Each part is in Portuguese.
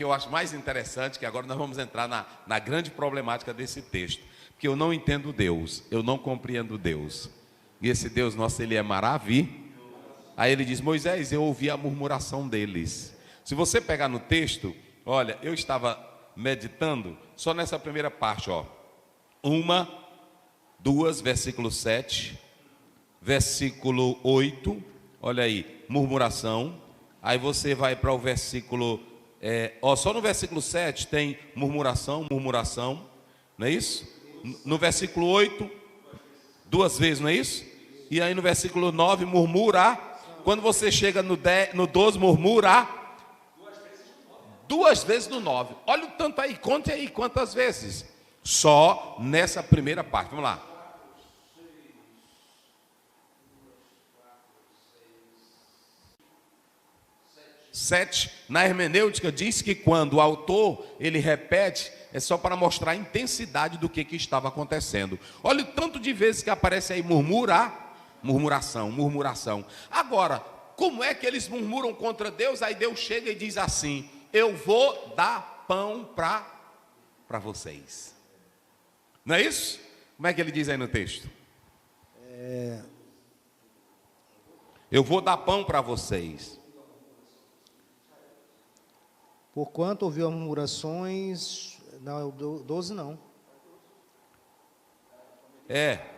que eu acho mais interessante, que agora nós vamos entrar na grande problemática desse texto, porque eu não entendo Deus, eu não compreendo Deus, e esse Deus nosso, ele é maravilhoso. Aí ele diz: Moisés, eu ouvi a murmuração deles. Se você pegar no texto, olha, eu estava meditando só nessa primeira parte, ó, 1, 2, versículo 7, versículo 8, olha aí, murmuração. Aí você vai para o versículo, só no versículo 7 tem murmuração, não é isso? No versículo 8, 2 vezes, não é isso? E aí no versículo 9, murmura. Quando você chega no 12, murmura 2 vezes no 9. Olha o tanto aí, conte aí quantas vezes. Só nessa primeira parte, vamos lá. 7, na hermenêutica diz que quando o autor ele repete, é só para mostrar a intensidade do que estava acontecendo. Olha o tanto de vezes que aparece aí murmuração. Agora, como é que eles murmuram contra Deus? Aí Deus chega e diz assim: eu vou dar pão para vocês. Não é isso? Como é que ele diz aí no texto? Eu vou dar pão para vocês. Porquanto ouviu murmurações. Não, 12 não.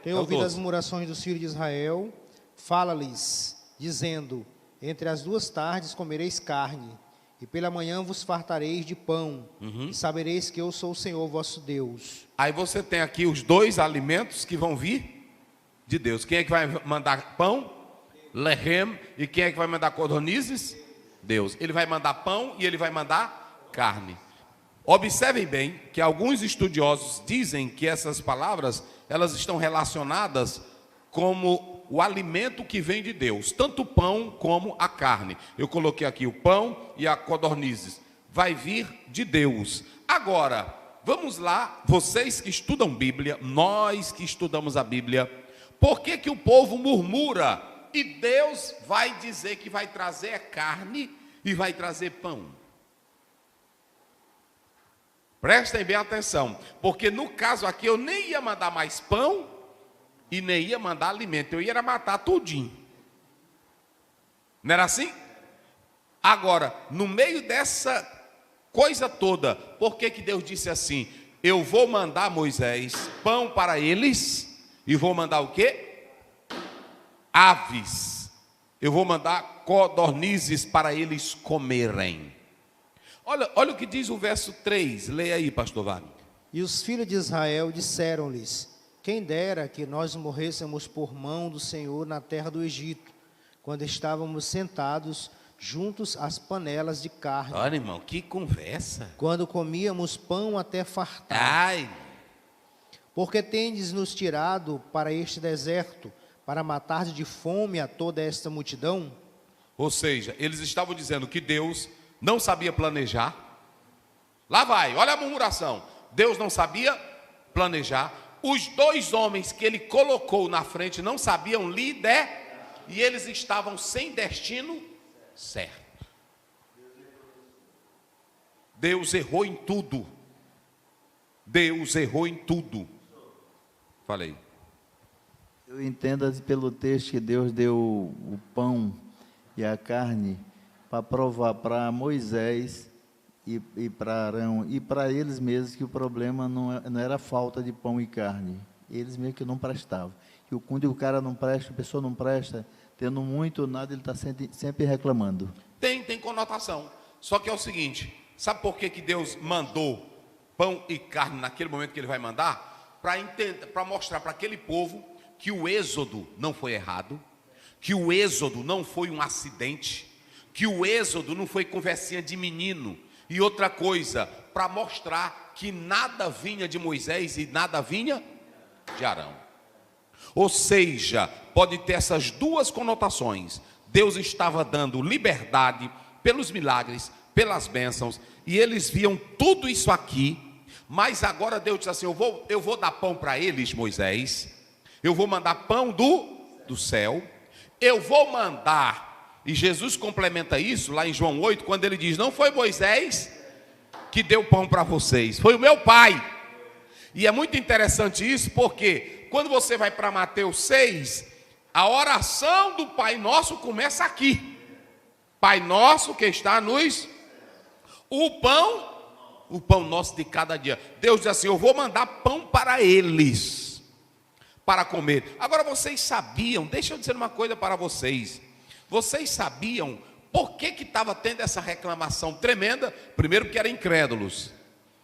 Tem ouvido as murmurações dos filhos de Israel, fala-lhes, dizendo: entre as 2 tardes comereis carne, e pela manhã vos fartareis de pão, e sabereis que eu sou o Senhor vosso Deus. Aí você tem aqui os 2 alimentos que vão vir de Deus. Quem é que vai mandar pão? Lehem. E quem é que vai mandar codornizes? Deus. Ele vai mandar pão e ele vai mandar carne. Observem bem que alguns estudiosos dizem que essas palavras, elas estão relacionadas como o alimento que vem de Deus, tanto o pão como a carne. Eu coloquei aqui o pão e a codornizes. Vai vir de Deus. Agora, vamos lá, vocês que estudam Bíblia, nós que estudamos a Bíblia, por que o povo murmura? E Deus vai dizer que vai trazer carne e vai trazer pão. Prestem bem atenção, porque no caso aqui eu nem ia mandar mais pão e nem ia mandar alimento, eu ia matar tudinho. Não era assim? Agora, no meio dessa coisa toda, por que Deus disse assim: eu vou mandar, Moisés, pão para eles, e vou mandar o quê? Aves. Eu vou mandar codornizes para eles comerem. Olha o que diz o verso 3. Leia aí, pastor Wagner. E os filhos de Israel disseram-lhes: quem dera que nós morrêssemos por mão do Senhor na terra do Egito, quando estávamos sentados juntos às panelas de carne. Olha, irmão, que conversa. Quando comíamos pão até fartar. Ai. Porque tendes nos tirado para este deserto, para matar de fome a toda esta multidão? Ou seja, eles estavam dizendo que Deus não sabia planejar. Lá vai, olha a murmuração. Deus não sabia planejar. Os 2 homens que ele colocou na frente não sabiam liderar, e eles estavam sem destino certo. Deus errou em tudo. Deus errou em tudo. Falei. Eu entendo pelo texto que Deus deu o pão e a carne para provar para Moisés e para Arão e para eles mesmos que o problema não era falta de pão e carne. Eles mesmo que não prestavam. E quando o cara não presta, a pessoa não presta, tendo muito ou nada, ele está sempre reclamando. Tem conotação. Só que é o seguinte, sabe por que Deus mandou pão e carne naquele momento que ele vai mandar? Para mostrar para aquele povo que o êxodo não foi errado, que o êxodo não foi um acidente, que o êxodo não foi conversinha de menino. E outra coisa, para mostrar que nada vinha de Moisés e nada vinha de Arão. Ou seja, pode ter essas 2 conotações. Deus estava dando liberdade pelos milagres, pelas bênçãos, e eles viam tudo isso aqui, mas agora Deus disse assim: eu vou dar pão para eles, Moisés. Eu vou mandar pão do céu. Eu vou mandar. E Jesus complementa isso lá em João 8, quando ele diz: não foi Moisés que deu pão para vocês, foi o meu Pai. E é muito interessante isso, porque quando você vai para Mateus 6, a oração do Pai Nosso começa aqui. Pai nosso que está nos... O pão nosso de cada dia. Deus diz assim, eu vou mandar pão para eles, para comer. Agora vocês sabiam, deixa eu dizer uma coisa para vocês. Vocês sabiam por que estava tendo essa reclamação tremenda? Primeiro, porque eram incrédulos.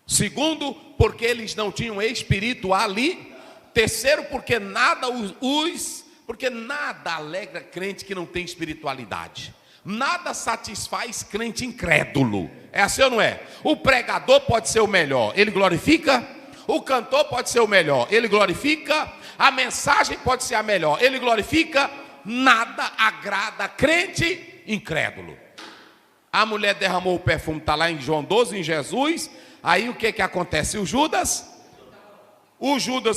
Segundo, porque eles não tinham espírito ali. Terceiro, porque nada alegra crente que não tem espiritualidade. Nada satisfaz crente incrédulo. É assim ou não é? O pregador pode ser o melhor, ele glorifica. O cantor pode ser o melhor, ele glorifica. A mensagem pode ser a melhor, ele glorifica. Nada agrada crente incrédulo. A mulher derramou o perfume, está lá em João 12, em Jesus. Aí o que acontece? O Judas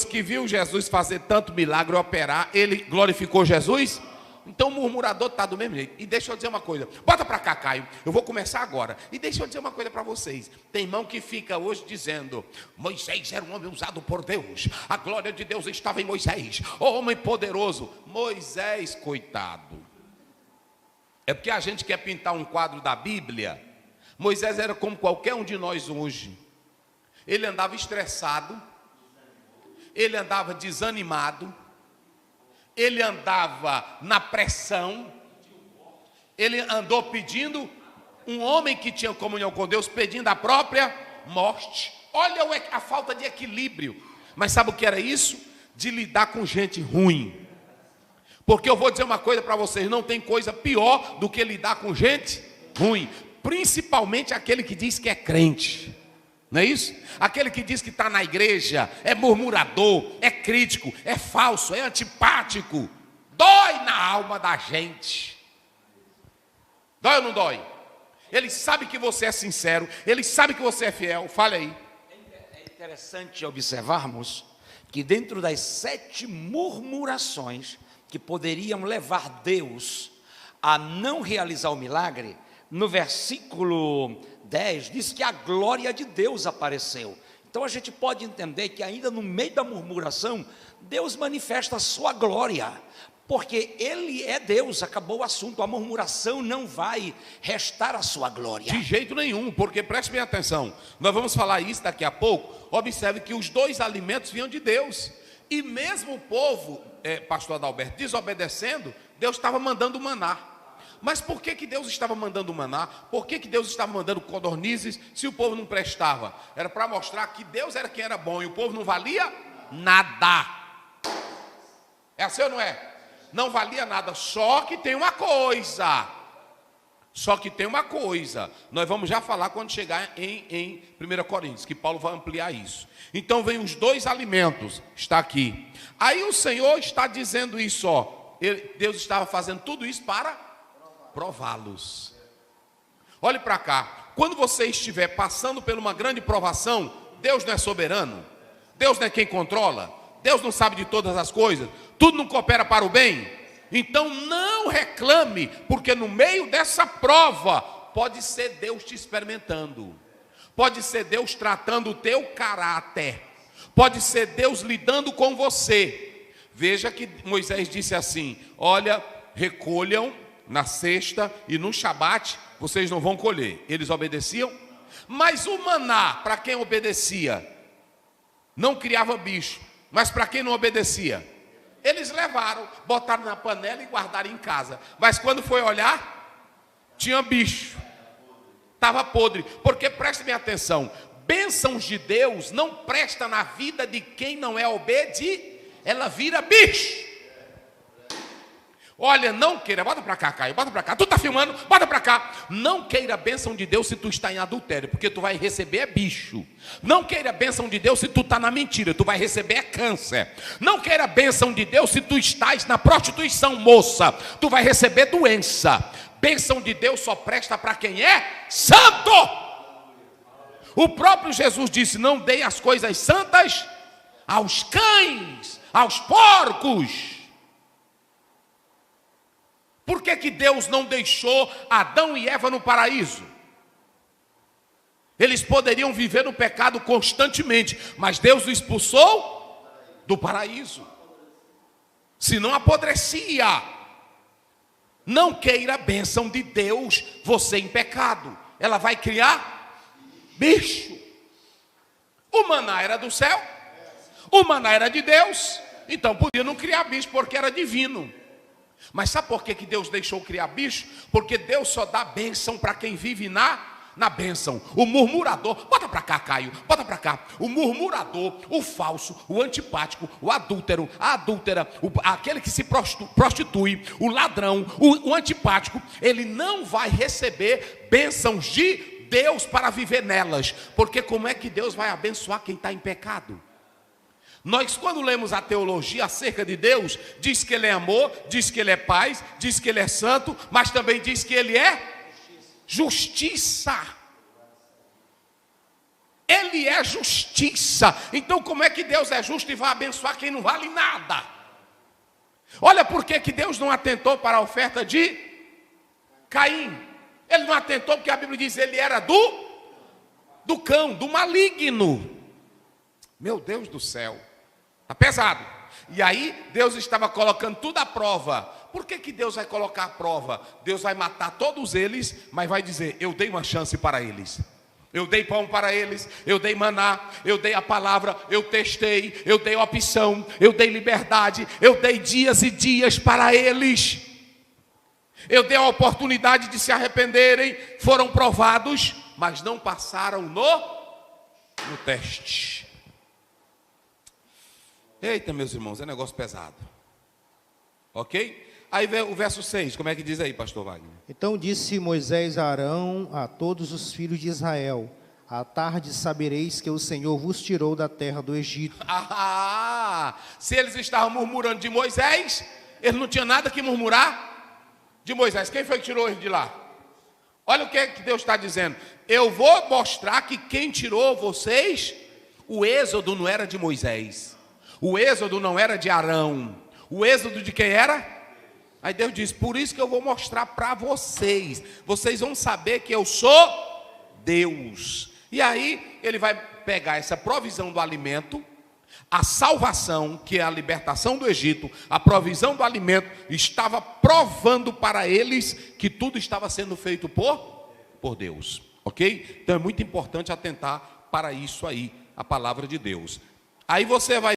que viu Jesus fazer tanto milagre, operar, ele glorificou Jesus. Então o murmurador está do mesmo jeito. E deixa eu dizer uma coisa, bota para cá, Caio, eu vou começar agora. E deixa eu dizer uma coisa para vocês. Tem irmão que fica hoje dizendo, Moisés era um homem usado por Deus, a glória de Deus estava em Moisés, homem poderoso. Moisés, coitado. É porque a gente quer pintar um quadro da Bíblia. Moisés era como qualquer um de nós hoje. Ele andava estressado, ele andava desanimado, ele andava na pressão, ele andou pedindo, um homem que tinha comunhão com Deus, pedindo a própria morte. Olha a falta de equilíbrio. Mas sabe o que era isso? De lidar com gente ruim. Porque eu vou dizer uma coisa para vocês, não tem coisa pior do que lidar com gente ruim. Principalmente aquele que diz que é crente. Não é isso? Aquele que diz que está na igreja, é murmurador, é crítico, é falso, é antipático. Dói na alma da gente. Dói ou não dói? Ele sabe que você é sincero, ele sabe que você é fiel. Fale aí. É interessante observarmos que dentro das 7 murmurações que poderiam levar Deus a não realizar o milagre, no versículo 10 diz que a glória de Deus apareceu. Então a gente pode entender que ainda no meio da murmuração, Deus manifesta a sua glória, porque Ele é Deus, acabou o assunto. A murmuração não vai restar a sua glória. De jeito nenhum, porque preste bem atenção, nós vamos falar isso daqui a pouco. Observe que os 2 alimentos vinham de Deus, e mesmo o povo, pastor Adalberto, desobedecendo, Deus estava mandando maná. Mas por que Deus estava mandando maná? Por que Deus estava mandando codornizes se o povo não prestava? Era para mostrar que Deus era quem era bom e o povo não valia nada. É assim ou não é? Não valia nada, só que tem uma coisa. Nós vamos já falar quando chegar em 1 Coríntios, que Paulo vai ampliar isso. Então vem os 2 alimentos, está aqui. Aí o Senhor está dizendo isso, ó. Deus estava fazendo tudo isso para prová-los. Olhe para cá. Quando você estiver passando por uma grande provação, Deus não é soberano? Deus não é quem controla? Deus não sabe de todas as coisas? Tudo não coopera para o bem? Então não reclame, porque no meio dessa prova, pode ser Deus te experimentando. Pode ser Deus tratando o teu caráter. Pode ser Deus lidando com você. Veja que Moisés disse assim, olha, recolham na sexta e no Shabat vocês não vão colher. Eles obedeciam, mas o maná, para quem obedecia, não criava bicho. Mas para quem não obedecia, eles levaram, botaram na panela e guardaram em casa. Mas quando foi olhar, tinha bicho, estava podre. Porque preste bem atenção, bênçãos de Deus não presta na vida de quem não é obediente, ela vira bicho. Olha, não queira, bota para cá, Caio, bota para cá, tu está filmando, bota para cá. Não queira a bênção de Deus se tu está em adultério, porque tu vai receber bicho. Não queira a bênção de Deus se tu está na mentira, tu vai receber câncer. Não queira a bênção de Deus se tu estás na prostituição, moça, tu vai receber doença. Bênção de Deus só presta para quem é santo. O próprio Jesus disse, não dei as coisas santas aos cães, aos porcos. Por que Deus não deixou Adão e Eva no paraíso? Eles poderiam viver no pecado constantemente, mas Deus o expulsou do paraíso. Senão apodrecia. Não queira a bênção de Deus, você em pecado. Ela vai criar bicho. O maná era do céu, o maná era de Deus, então podia não criar bicho porque era divino. Mas sabe por que Deus deixou criar bicho? Porque Deus só dá bênção para quem vive na bênção. O murmurador, bota para cá, Caio, bota para cá. O murmurador, o falso, o antipático, o adúltero, a adúltera, aquele que se prostitui, o ladrão, o antipático, ele não vai receber bênçãos de Deus para viver nelas. Porque como é que Deus vai abençoar quem está em pecado? Nós, quando lemos a teologia acerca de Deus, diz que Ele é amor, diz que Ele é paz, diz que Ele é santo, mas também diz que Ele é justiça. Ele é justiça. Então como é que Deus é justo e vai abençoar quem não vale nada? Olha por que Deus não atentou para a oferta de Caim. Ele não atentou porque a Bíblia diz que ele era do cão, do maligno. Meu Deus do céu, está pesado. E aí Deus estava colocando tudo à prova. Por que Deus vai colocar à prova? Deus vai matar todos eles, mas vai dizer, eu dei uma chance para eles. Eu dei pão para eles, eu dei maná, eu dei a palavra, eu testei, eu dei opção, eu dei liberdade, eu dei dias e dias para eles. Eu dei a oportunidade de se arrependerem, foram provados, mas não passaram no teste. Eita, meus irmãos, é negócio pesado. Ok? Aí vem o verso 6, como é que diz aí, pastor Wagner? Então disse Moisés a Arão, a todos os filhos de Israel: à tarde sabereis que o Senhor vos tirou da terra do Egito. Se eles estavam murmurando de Moisés, eles não tinham nada que murmurar de Moisés. Quem foi que tirou eles de lá? Olha o que Deus está dizendo. Eu vou mostrar que quem tirou vocês, o êxodo não era de Moisés. O êxodo não era de Arão. O êxodo de quem era? Aí Deus diz, por isso que eu vou mostrar para vocês. Vocês vão saber que eu sou Deus. E aí ele vai pegar essa provisão do alimento, a salvação, que é a libertação do Egito, a provisão do alimento, estava provando para eles que tudo estava sendo feito por Deus. Ok? Então é muito importante atentar para isso aí, a palavra de Deus. Aí você vai